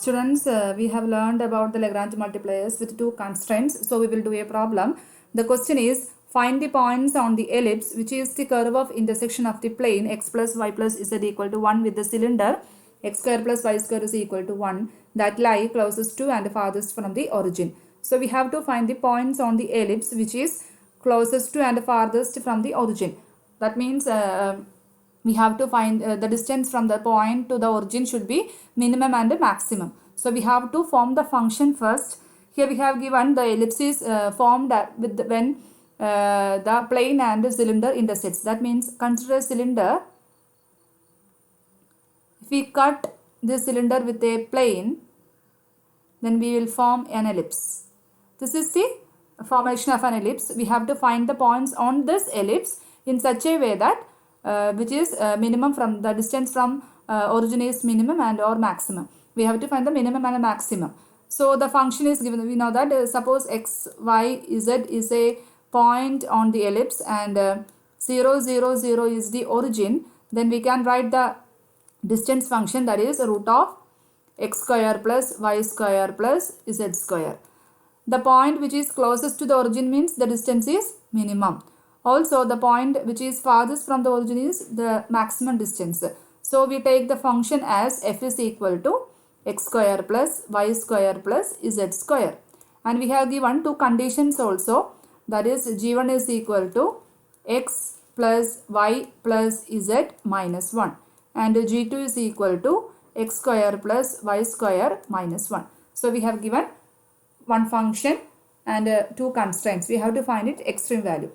Students, we have learned about the Lagrange multipliers with two constraints. So we will do a problem. The question is, find the points on the ellipse, which is the curve of intersection of the plane x plus y plus z equal to 1 with the cylinder x square plus y square is equal to 1 that lie closest to and farthest from the origin. So we have to find the points on the ellipse which is closest to and farthest from the origin. That means we have to find the distance from the point to the origin should be minimum and maximum. So we have to form the function first. Here we have given the ellipse is formed with when the plane and the cylinder intersects. That means consider a cylinder. If we cut this cylinder with a plane, then we will form an ellipse. This is the formation of an ellipse. We have to find the points on this ellipse in such a way that which is minimum from the distance from origin is minimum and or maximum. We have to find the minimum and the maximum. So the function is given. We know that suppose x, y, z is a point on the ellipse and 0, 0, 0 is the origin. Then we can write the distance function, that is root of x square plus y square plus z square. The point which is closest to the origin means the distance is minimum. Also, the point which is farthest from the origin is the maximum distance. So, we take the function as f is equal to x square plus y square plus z square. And we have given two conditions also. That is, g1 is equal to x plus y plus z minus 1. And g2 is equal to x square plus y square minus 1. So, we have given one function and two constraints. We have to find its extreme value.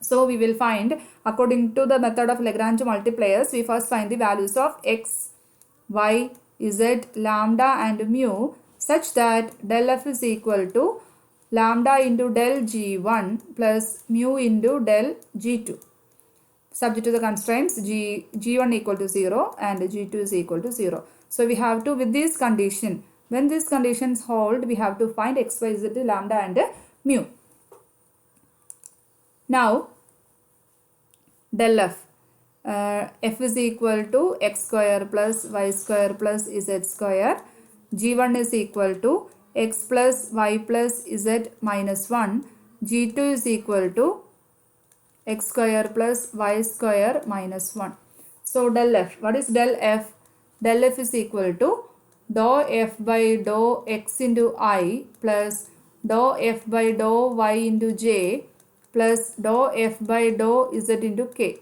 So we will find, according to the method of Lagrange multipliers, we first find the values of x, y, z, lambda and mu such that del f is equal to lambda into del g1 plus mu into del g2. Subject to the constraints g1 equal to 0 and g2 is equal to 0. So we have to, with this condition, when these conditions hold, we have to find x, y, z, lambda and mu. Now, del f, f is equal to x square plus y square plus z square. G1 is equal to x plus y plus z minus 1. G2 is equal to x square plus y square minus 1. So, del f, what is del f? Del f is equal to dou f by dou x into I plus dou f by dou y into j plus dou f by dou z into k,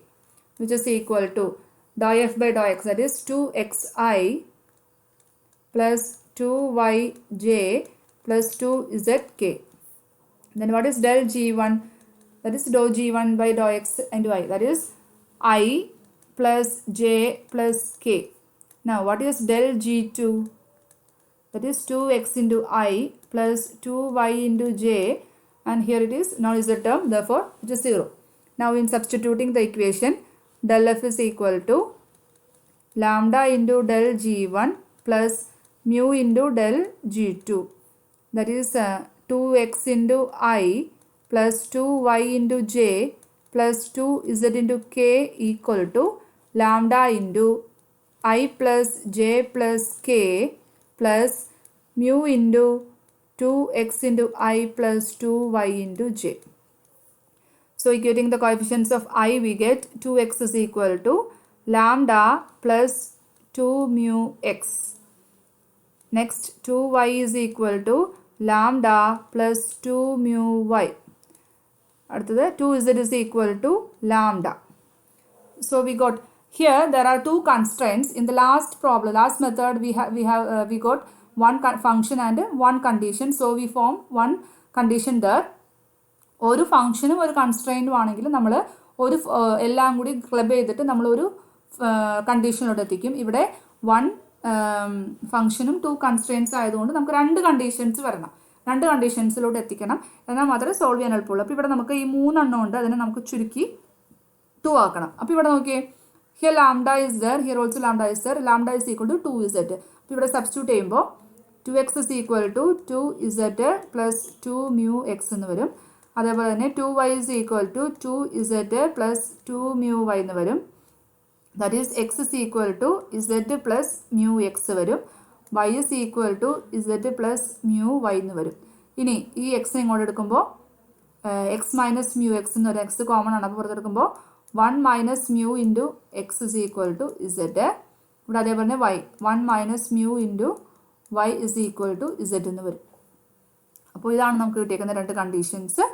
which is equal to dou f by dou x, that is 2xi plus 2yj plus 2zk. Then what is del g1? That is dou g1 by dou x into I, that is I plus j plus k. Now what is del g2? That is 2x into I plus 2y into j, and here it is now is a term, therefore it is 0. Now in substituting the equation, del f is equal to lambda into del g1 plus mu into del g2, that is 2x into I plus 2y into j plus 2z into k equal to lambda into I plus j plus k plus mu into 2x into I plus 2y into j. So, equating the coefficients of I, we get 2x is equal to lambda plus 2 mu x. Next, 2y is equal to lambda plus 2 mu y. அடுத்தது 2z is equal to lambda. So, we got here there are two constraints. In the last problem, last method, we got one function and one condition. So we form one condition there. ഒരു ഫംഗ്ഷനും ഒരു കൺസ്ട്രെയിൻറ്റും ആണെങ്കിൽ നമ്മൾ ഒരു എല്ലാം കൂടി club ചെയ്തിട്ട് നമ്മളൊരു കണ്ടീഷനിലോട്ട് എത്തിക്കും. ഇവിടെ വൺ ഫംഗ്ഷനും ടു കൺസ്ട്രെയിൻസ് ആയതുകൊണ്ട് നമുക്ക് രണ്ട് കണ്ടീഷൻസ് വരണം. രണ്ട് കണ്ടീഷൻസിലോട്ട് എത്തിക്കണം. എന്നാൽ മാത്രമേ സോൾവ് ചെയ്യാൻ എളുപ്പമുള്ളൂ. അപ്പോൾ ഇവിടെ നമുക്ക് ഈ 3 എണ്ണം ഉണ്ട്, അതിനെ നമുക്ക് ചുരുക്കി 2 ആക്കണം. അപ്പോൾ ഇവിടെ നോക്കിയേ, here lambda is there, here also lambda is there. Lambda is equal to 2z. അപ്പോൾ ഇവിടെ സബ്സ്റ്റിറ്റ്യൂട്ട് ചെയ്യുമ്പോൾ 2x is equal to 2z plus 2 mu x എന്ന് വരും. അതേപോലെ തന്നെ 2y is equal to 2z plus 2 mu y എന്ന് വരും. That is x is equal to z plus mu x വരും. Y is equal to z plus mu y എന്ന് വരും. ഇനി ഈ എക്സ് ഇങ്ങോട്ട് എടുക്കുമ്പോൾ എക്സ് മൈനസ് മ്യൂ എക്സ് എന്ന് പറയും, എക്സ് കോമൺ ആണ്. അപ്പോൾ പുറത്തെടുക്കുമ്പോൾ 1 minus mu into x is equal to z. ഇവിടെ അതേപോലെ തന്നെ y 1 minus mu into y is equal to z എന്ന് വരും. അപ്പോൾ ഇതാണ് നമുക്ക് കിട്ടിയേക്കുന്ന രണ്ട് കണ്ടീഷൻസ്.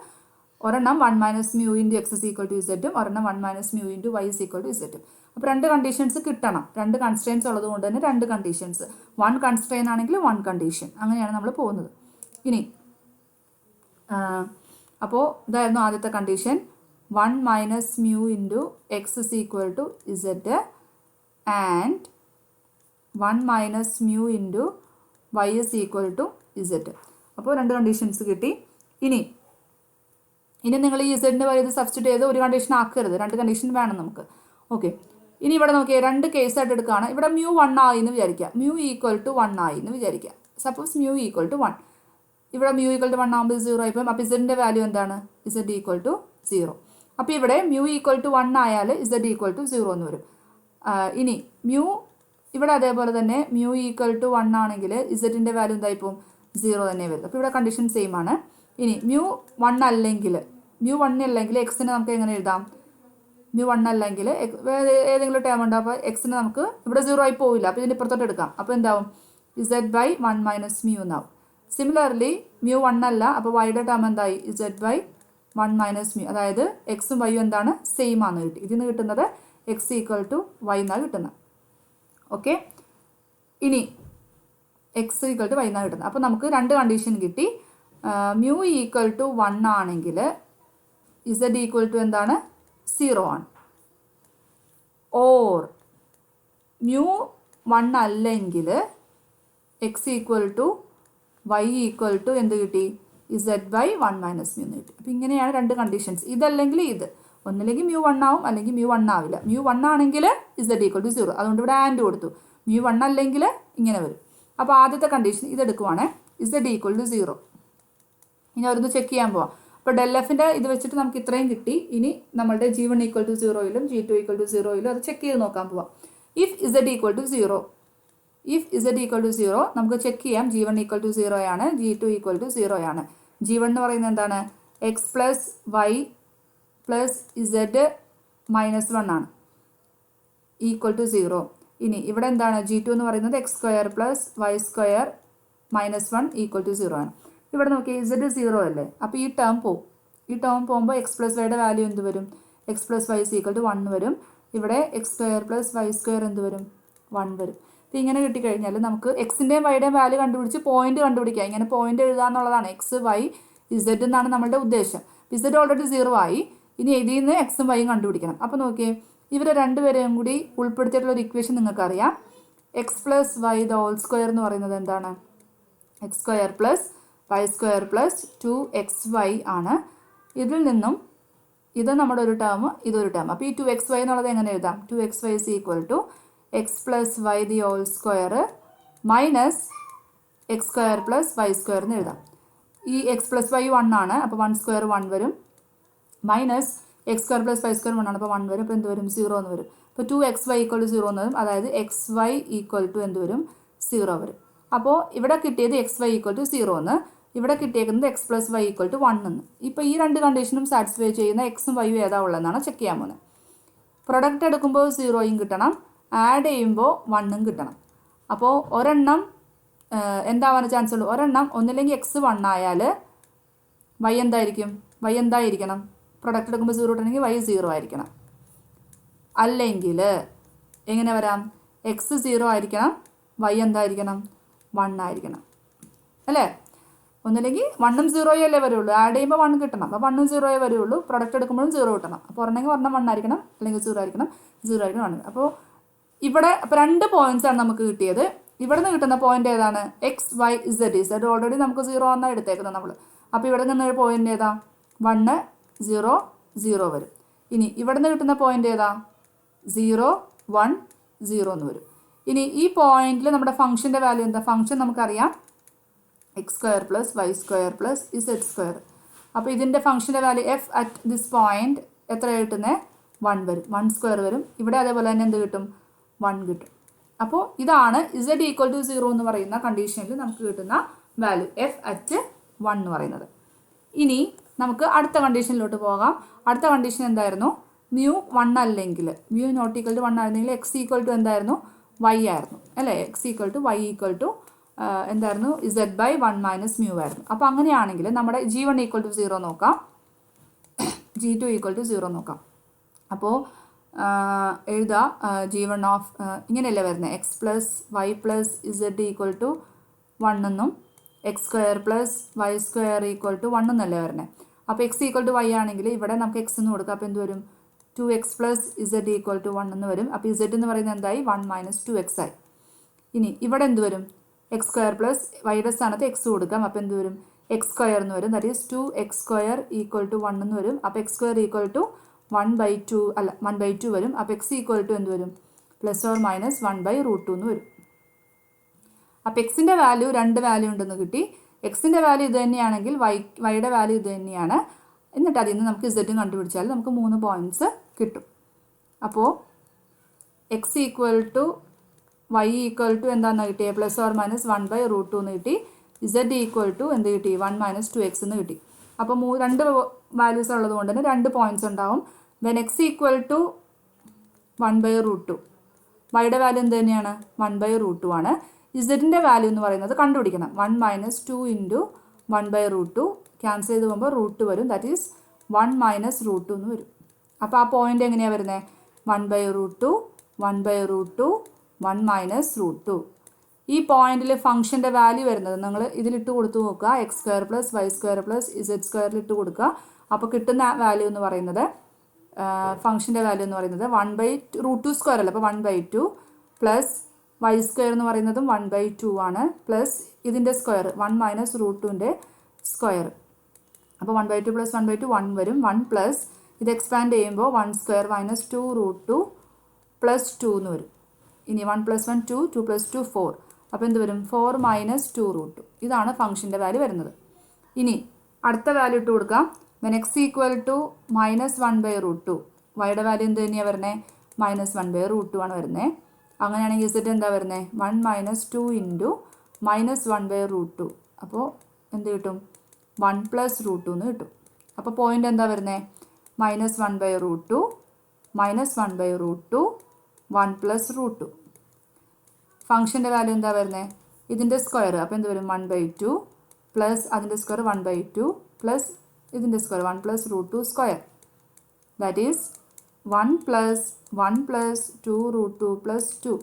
ഒരെണ്ണം 1 minus mu into x is equal to ഇസഡും ഒരെണ്ണം 1 minus mu into y is equal to ഇസഡും. അപ്പോൾ രണ്ട് കണ്ടീഷൻസ് കിട്ടണം. രണ്ട് കൺസ്ട്രെയിൻസ് ഉള്ളത് കൊണ്ട് തന്നെ രണ്ട് കണ്ടീഷൻസ്. 1 കൺസ്ട്രെയിൻ ആണെങ്കിൽ 1 കണ്ടീഷൻ, അങ്ങനെയാണ് നമ്മൾ പോകുന്നത്. ഇനി അപ്പോൾ ഇതായിരുന്നു ആദ്യത്തെ condition, 1 minus mu into x is equal to z and 1 minus mu into y is equal to z. അപ്പോൾ രണ്ട് കണ്ടീഷൻസ് കിട്ടി. ഇനി നിങ്ങൾ ഈ ഇസഡിൻ്റെ വരെ സബ്സ്റ്റിറ്റ്യൂട്ട് ചെയ്ത് ഒരു കണ്ടീഷൻ ആക്കരുത്, രണ്ട് കണ്ടീഷൻ വേണം നമുക്ക്. ഓക്കെ, ഇനി ഇവിടെ നോക്കിയാൽ രണ്ട് കേസായിട്ട് എടുക്കുകയാണ്. ഇവിടെ മ്യൂ 1 ആയി എന്ന് വിചാരിക്കുക, മ്യൂ ഈക്വൽ ടു 1 ആയി എന്ന് വിചാരിക്കുക. സപ്പോസ് മ്യൂ ഈക്വൽ ടു 1, ഇവിടെ മ്യൂ ഈക്വൽ ടു 1 ആകുമ്പോൾ 0 ആയിപ്പോൾ. അപ്പോൾ ഇസഡിൻ്റെ വാല്യൂ എന്താണ്? Z equal to 0. അപ്പോൾ ഇവിടെ മ്യൂ ഈക്വൽ ടു 1 ആയാൽ ഇസഡ് ഈക്വൽ ടു 0 എന്ന് വരും. ഇനി മ്യൂ ഇവിടെ അതേപോലെ തന്നെ മ്യൂ ഈക്വൽ ടു 1 ആണെങ്കിൽ ഇസഡിൻ്റെ വാല്യൂ എന്തായിപ്പോൾ 0 തന്നെ വരും. അപ്പോൾ ഇവിടെ കണ്ടീഷൻ സെയിം ആണ്. ഇനി മ്യൂ 1 അല്ലെങ്കിൽ എക്സിനെ നമുക്ക് എങ്ങനെ എഴുതാം? മ്യൂ 1 അല്ലെങ്കിൽ ഏതെങ്കിലും ടേം ഉണ്ടോ, അപ്പോൾ എക്സിന് നമുക്ക് ഇവിടെ 0 ആയി പോവില്ല, അപ്പോൾ ഇതിൻ്റെ ഇപ്പുറത്തോട്ട് എടുക്കാം. അപ്പോൾ എന്താവും? ഇസഡ് ബൈ 1 മൈനസ് മ്യൂ എന്നാവും. സിമിലർലി മ്യൂ 1 അല്ല, അപ്പോൾ വൈയുടെ ടേം എന്തായി? Z by 1 minus mu. അതായത് എക്സും വൈയും എന്താണ്? സെയിം ആണെന്ന് കിട്ടി. ഇതിന് കിട്ടുന്നത് എക്സ് ഈക്വൽ ടു വൈ എന്നാണ് കിട്ടുന്നത്. ഓക്കെ, ഇനി എക്സ് ഈക്വൽ ടു വൈ എന്നാണ് കിട്ടുന്നത്. അപ്പോൾ നമുക്ക് രണ്ട് കണ്ടീഷൻ കിട്ടി. മ്യൂ ഈക്വൽ ടു 1 ആണെങ്കിൽ ഇസഡ് ഈക്വൽ ടു എന്താണ്? 0 ആണ്. ഓർ മ്യൂ 1 അല്ലെങ്കിൽ x equal to y equal to എന്ത് കിട്ടി? ഇസഡ് ബൈ 1 മൈനസ് മ്യൂ എന്ന് കിട്ടി. അപ്പോൾ ഇങ്ങനെയാണ് രണ്ട് കണ്ടീഷൻസ്. ഇതല്ലെങ്കിൽ ഇത്, ഒന്നില്ലെങ്കിൽ മ്യൂ 1 ആവും, അല്ലെങ്കിൽ മ്യൂ 1 ആവില്ല. മ്യൂ 1 ആണെങ്കിൽ ഇസഡ് ഈക്വൽ ടു 0, അതുകൊണ്ട് ഇവിടെ ആൻഡ് കൊടുത്തു. മ്യൂ 1 അല്ലെങ്കിൽ ഇങ്ങനെ വരും. അപ്പോൾ ആദ്യത്തെ കണ്ടീഷൻ ഇതെടുക്കുവാണ്, ഇസഡ് ഈക്വൽ ടു 0. ഇനി അവരൊന്ന് ചെക്ക് ചെയ്യാൻ പോവാം. അപ്പോൾ ഡെൽ എഫിൻ്റെ ഇത് വെച്ചിട്ട് നമുക്ക് ഇത്രയും കിട്ടി. ഇനി നമ്മളുടെ G1 ഈക്വൽ ടു 0യിലും G2 ഈക്വൽ ടു 0യിലും അത് ചെക്ക് ചെയ്ത് നോക്കാൻ പോവാം. ഇഫ് ഇസഡ് ഈക്വൽ ടു 0 നമുക്ക് ചെക്ക് ചെയ്യാം. G1 ഈക്വൽ ടു 0 ആണ്, G2 ഈക്വൽ ടു 0 ആണ്. G1 എന്ന് പറയുന്നത് എന്താണ്? X plus y plus z minus 1 ആണ്, ഈക്വൽ ടു 0. ഇനി ഇവിടെ എന്താണ്? G2 എന്ന് പറയുന്നത് x square plus y square minus 1 equal to 0 ആണ്. ഇവിടെ നോക്കി ഇസഡ് 0 അല്ലേ, അപ്പോൾ ഈ ടേം പോവും. ഈ ടേം പോകുമ്പോൾ എക്സ് പ്ലസ് വൈയുടെ വാല്യൂ എന്ത് വരും? X plus y is equal to 1 വരും. ഇവിടെ x square plus y square എന്ത് വരും? 1 വരും. അപ്പോൾ ഇങ്ങനെ കിട്ടിക്കഴിഞ്ഞാൽ നമുക്ക് എക്സിൻ്റെയും വൈയുടെയും വാല്യൂ കണ്ടുപിടിച്ച് പോയിന്റ് കണ്ടുപിടിക്കുക. ഇങ്ങനെ പോയിന്റ് എഴുതുക എന്നുള്ളതാണ്. എക്സ് വൈ ഇസഡ് എന്നാണ് നമ്മളുടെ ഉദ്ദേശം. ഇസഡ് ഓൾറെഡി 0 ആയി. ഇനി ഇതിൽ നിന്ന് എക്സും വൈയും കണ്ടുപിടിക്കണം. അപ്പോൾ നോക്കിയേ, ഇവരെ രണ്ടുപേരെയും കൂടി ഉൾപ്പെടുത്തിയിട്ടുള്ള ഒരു ഇക്വേഷൻ നിങ്ങൾക്കറിയാം. X plus y the whole square എന്ന് പറയുന്നത് എന്താണ്? X square plus y square plus 2xy ആണ്. ഇതിൽ നിന്നും ഇത് നമ്മുടെ ഒരു ടേം, ഇതൊരു ടേം. അപ്പോൾ ഈ 2xy എന്നുള്ളത് എങ്ങനെ എഴുതാം? 2xy is equal to x plus y the whole square minus x square plus y square എന്ന് എഴുതാം. ഈ എക്സ് പ്ലസ് വൈ 1 ആണ്, അപ്പോൾ 1 സ്ക്വയർ 1 വരും. Minus x square plus y square 1 ആണ്, അപ്പോൾ 1 വരും. അപ്പോൾ എന്ത് വരും? 0 എന്ന് വരും. അപ്പോൾ 2xy ഈക്വൽ ടു 0 എന്ന് വരും. അതായത് xy ഈക്വൽ ടു എന്ത് വരും? 0 വരും. അപ്പോൾ ഇവിടെ കിട്ടിയത് xy ഈക്വൽ ടു 0 എന്ന്, ഇവിടെ കിട്ടിയേക്കുന്നത് x plus y equal to 1 എന്ന്. ഇപ്പോൾ ഈ രണ്ട് കണ്ടീഷനും സാറ്റിസ്ഫൈ ചെയ്യുന്ന എക്സും വൈയും ഏതാ ഉള്ളതെന്നാണ് ചെക്ക് ചെയ്യാൻ പോകുന്നത്. പ്രൊഡക്റ്റ് എടുക്കുമ്പോൾ 0യും കിട്ടണം, ആഡ് ചെയ്യുമ്പോൾ 1ഉം കിട്ടണം. അപ്പോൾ ഒരെണ്ണം എന്താവാൻ ചാൻസ് ഉള്ളൂ? ഒരെണ്ണം ഒന്നില്ലെങ്കിൽ എക്സ് 1 ആയാൽ വൈ എന്തായിരിക്കണം? പ്രൊഡക്റ്റ് എടുക്കുമ്പോൾ 0 ഇട്ടണമെങ്കിൽ വൈ 0 ആയിരിക്കണം. അല്ലെങ്കിൽ എങ്ങനെ വരാം? എക്സ് 0 ആയിരിക്കണം, വൈ എന്തായിരിക്കണം? 1 ആയിരിക്കണം അല്ലേ? ഒന്നില്ലെങ്കിൽ 1ഉം 0യും അല്ലേ വരുള്ളൂ. ആഡ് ചെയ്യുമ്പോൾ 1 കിട്ടണം. അപ്പോൾ 1ഉം 0യേ വരുള്ളൂ. പ്രൊഡക്റ്റ് എടുക്കുമ്പോഴും 0 കിട്ടണം. അപ്പോൾ ഒരെണ്ണമെങ്കിൽ 1 ആയിരിക്കണം, അല്ലെങ്കിൽ 0 ആയിരിക്കണം, 0 ആയിരിക്കണം 1. അപ്പോൾ ഇവിടെ അപ്പോൾ 2 പോയിന്റ്സാണ് നമുക്ക് കിട്ടിയത്. ഇവിടെ നിന്ന് കിട്ടുന്ന പോയിന്റ് ഏതാണ്? X y z. Z already നമുക്ക് 0 എന്നാണ് എടുത്തേക്കുന്നത് നമ്മൾ. അപ്പോൾ ഇവിടെ നിന്ന് പോയിന്റ് ഏതാ? 1 0 0 വരും. ഇനി ഇവിടെ നിന്ന് കിട്ടുന്ന പോയിന്റ് ഏതാ? 0 1 0 എന്ന് വരും. ഇനി ഈ പോയിന്റിൽ നമ്മുടെ ഫംഗ്ഷൻ്റെ വാല്യൂ എന്താ? ഫംഗ്ഷൻ നമുക്കറിയാം x square plus y square plus z square. അപ്പോൾ ഇതിൻ്റെ ഫംഗ്ഷൻ്റെ value f at this point എത്ര കിട്ടുന്നത്? 1 വരും. 1 സ്ക്വയർ വരും. ഇവിടെ അതേപോലെ തന്നെ എന്ത് കിട്ടും? 1 കിട്ടും. അപ്പോൾ ഇതാണ് z ഈക്വൽ ടു 0 എന്ന് പറയുന്ന കണ്ടീഷനിൽ നമുക്ക് കിട്ടുന്ന വാല്യൂ എഫ് അറ്റ് 1 എന്ന് പറയുന്നത്. ഇനി നമുക്ക് അടുത്ത കണ്ടീഷനിലോട്ട് പോകാം. അടുത്ത കണ്ടീഷൻ എന്തായിരുന്നു? മ്യൂ 1 അല്ലെങ്കിൽ മ്യൂ നോട്ട് ഈക്വൽ ടു 1 ആയിരുന്നെങ്കിൽ എക്സ് ഈക്വൽ ടു എന്തായിരുന്നു? y ആയിരുന്നു അല്ലേ? X equal to y equal to എന്തായിരുന്നു? z/1 - മ്യൂ ആയിരുന്നു. അപ്പോൾ അങ്ങനെയാണെങ്കിൽ നമ്മുടെ g1 ഈക്വൽ ടു 0 നോക്കാം, g2 ഈക്വൽ ടു 0 നോക്കാം. അപ്പോൾ എഴുതുക g1 ഓഫ് ഇങ്ങനെയല്ലേ വരുന്നത്? X plus y plus z equal to 1 എന്നും x square plus y square equal to 1 എന്നല്ലേ വരുന്നത്. അപ്പോൾ എക്സ് ഈക്വൽ ടു y ആണെങ്കിൽ ഇവിടെ നമുക്ക് എക്സ് എന്ന് കൊടുക്കാം. അപ്പോൾ എന്ത് വരും? 2x plus z equal to 1 എന്ന് വരും. അപ്പോൾ z എന്ന് പറയുന്നത് എന്തായി? 1 - 2x ആയി. ഇനി ഇവിടെ എന്ത് വരും? എക്സ് സ്ക്വയർ പ്ലസ് വൈയുടെ സ്ഥാനത്ത് എക്സ് കൊടുക്കാം. അപ്പോൾ എന്ത് വരും? എക്സ് സ്ക്വയർ എന്ന് വരും. That is 2x square equal to 1 എന്ന് വരും. അപ്പോൾ എക്സ് സ്ക്വയർ ഈക്വൽ ടു 1/2 അല്ല 1/2 വരും. അപ്പോൾ എക്സ് ഈക്വൽ ടു എന്ത് വരും? പ്ലസ് ഓർ മൈനസ് 1/√2 എന്ന് വരും. അപ്പോൾ എക്സിൻ്റെ വാല്യൂ 2 വാല്യൂ ഉണ്ടെന്ന് കിട്ടി. എക്സിൻ്റെ വാല്യൂ ഇത് തന്നെയാണെങ്കിൽ വൈയുടെ വാല്യൂ ഇത് തന്നെയാണ്. എന്നിട്ട് അതിൽ നിന്ന് നമുക്ക് z കണ്ടുപിടിച്ചാൽ നമുക്ക് 3 പോയിൻറ്റ്സ് കിട്ടും. അപ്പോൾ x equal to y equal to എന്താണെന്ന് കിട്ടിയത്? പ്ലസ് ഓർ മൈനസ് 1/√2 എന്ന് കിട്ടി. z ഈക്വൽ ടു എന്ത് കിട്ടി? 1 - 2x എന്ന് കിട്ടി. അപ്പോൾ 2 വാല്യൂസ് ഉള്ളത് കൊണ്ട് തന്നെ 2 പോയിൻറ്റ്സ് ഉണ്ടാവും. വെൻ എക്സ് ഈക്വൽ ടു 1/√2, വൈയുടെ വാല്യൂ എന്ത് തന്നെയാണ്? 1/√2 ആണ്. ഇസഡിൻ്റെ വാല്യൂ എന്ന് പറയുന്നത് കണ്ടുപിടിക്കണം. 1 - 2 ഇൻറ്റു 1/√2 ക്യാൻസൽ ചെയ്ത് പോകുമ്പോൾ റൂട്ട് വരും. ദാറ്റ് ഈസ് 1 - √2 എന്ന് വരും. അപ്പോൾ ആ പോയിൻ്റ് എങ്ങനെയാണ് വരുന്നത്? 1/√2 1/√2 1 - √2. ഈ പോയിന്റിൽ ഫംഗ്ഷൻ്റെ വാല്യൂ വരുന്നത് നിങ്ങൾ ഇതിലിട്ട് കൊടുത്തു നോക്കുക. X square plus y square plus z സ്ക്വയറിൽ ഇട്ട് കൊടുക്കുക. അപ്പോൾ കിട്ടുന്ന വാല്യൂ എന്ന് പറയുന്നത് ഫംഗ്ഷൻ്റെ വാല്യൂ എന്ന് പറയുന്നത് 1/√2 സ്ക്വയർ അല്ല. അപ്പോൾ 1/2 പ്ലസ് വൈ സ്ക്വയർ എന്ന് പറയുന്നതും 1/2 ആണ്. പ്ലസ് ഇതിൻ്റെ സ്ക്വയർ 1 - √2ൻ്റെ സ്ക്വയർ. അപ്പോൾ 1/2 പ്ലസ് 1/2 1 വരും. 1 പ്ലസ് ഇത് എക്സ്പാൻഡ് ചെയ്യുമ്പോൾ 1 സ്ക്വയർ മൈനസ് 2√2 പ്ലസ് 2 എന്ന് വരും. ഇനി 1 + 1 2 2 + 2 4. അപ്പോൾ എന്ത് വരും? 4 - 2√2. ഇതാണ് ഫംഗ്ഷൻ്റെ വാല്യൂ വരുന്നത്. ഇനി അടുത്ത വാല്യൂ ഇട്ട് കൊടുക്കാം. വെൻ എക്സ് ഈക്വൽ ടു -1/√2, വൈയുടെ വാല്യൂ എന്ത് തന്നെയാണ് വരുന്നത്? -1/√2 ആണ് വരുന്നത്. അങ്ങനെയാണെങ്കിൽ z എന്താ വരുന്നത്? 1 - 2 ഇൻറ്റു -1/√2. അപ്പോൾ എന്ത് കിട്ടും? 1 + √2 എന്ന് കിട്ടും. അപ്പോൾ പോയിൻ്റ് എന്താ വരുന്നത്? -1/√2 -1/√2 1 + √2. ഫംഗ്ഷൻ്റെ വാല്യൂ എന്താ വരുന്നത്? ഇതിൻ്റെ സ്ക്വയർ. അപ്പോൾ എന്ത് വരും? 1/2 പ്ലസ് അതിൻ്റെ സ്ക്വയർ 1/2 പ്ലസ് ഇതിൻ്റെ square 1 + √2 square. That is 1 + 1 + 2√2 + 2.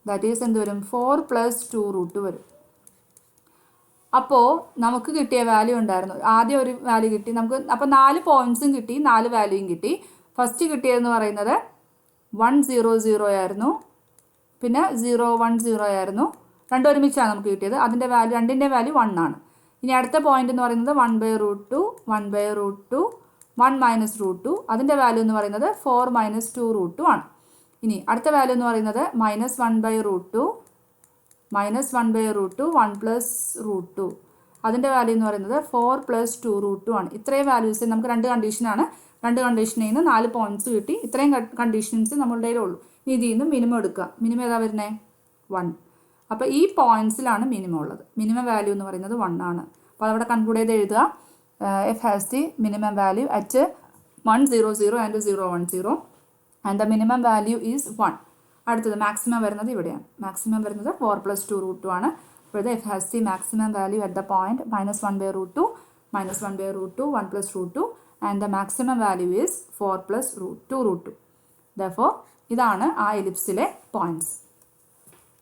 That is എന്ത് വരും? 4 + 2√2 വരും. അപ്പോൾ നമുക്ക് കിട്ടിയ വാല്യൂ ഉണ്ടായിരുന്നു. ആദ്യം ഒരു വാല്യൂ കിട്ടി നമുക്ക്. അപ്പോൾ 4 പോയിൻറ്റ്സും കിട്ടി, 4 വാല്യൂയും കിട്ടി. ഫസ്റ്റ് കിട്ടിയതെന്ന് പറയുന്നത് 100 ആയിരുന്നു. പിന്നെ 010 ആയിരുന്നു. രണ്ടും ഒരുമിച്ചാണ് നമുക്ക് കിട്ടിയത്. അതിൻ്റെ വാല്യൂ രണ്ടിൻ്റെ വാല്യൂ 1 ആണ്. ഇനി അടുത്ത പോയിന്റ് എന്ന് പറയുന്നത് 1/√2 1/√2 1 - √2. അതിൻ്റെ വാല്യൂ എന്ന് പറയുന്നത് 4 - 2√2 ആണ്. ഇനി അടുത്ത വാല്യൂ എന്ന് പറയുന്നത് -1/√2 -1/√2 1 + √2. അതിൻ്റെ വാല്യൂ എന്ന് പറയുന്നത് 4 + 2√2 ആണ്. ഇത്രയും വാല്യൂസ് നമുക്ക് 2 കണ്ടീഷനാണ്. 2 കണ്ടീഷനിൽ നിന്ന് 4 പോയിൻറ്റ്സ് കിട്ടി. ഇത്രയും കണ്ടീഷൻസ് നമ്മളുടെ കയ്യിലുള്ളൂ. ഇനി ഇതിൽ നിന്ന് മിനിമം എടുക്കുക. മിനിമം ഏതാ വരുന്നത്? 1. അപ്പോൾ ഈ പോയിൻറ്റ്സിലാണ് മിനിമം ഉള്ളത്. മിനിമം വാല്യൂ എന്ന് പറയുന്നത് 1 ആണ്. അപ്പോൾ അതവിടെ കൺക്ലൂഡ് ചെയ്ത് എഴുതുക. F has the minimum value at 100 and 010 and the minimum value is 1. അടുത്തത് മാക്സിമം വരുന്നത് ഇവിടെയാണ്. മാക്സിമം വരുന്നത് 4 + 2√2 ആണ്. അപ്പോൾ ഇത് F has the maximum value at the point -1/√2 -1/√2 1 + √2 and the maximum value is 4 + 2√2. Therefore ഇതാണ് ആ എലിപ്സിലെ പോയിൻറ്റ്സ്.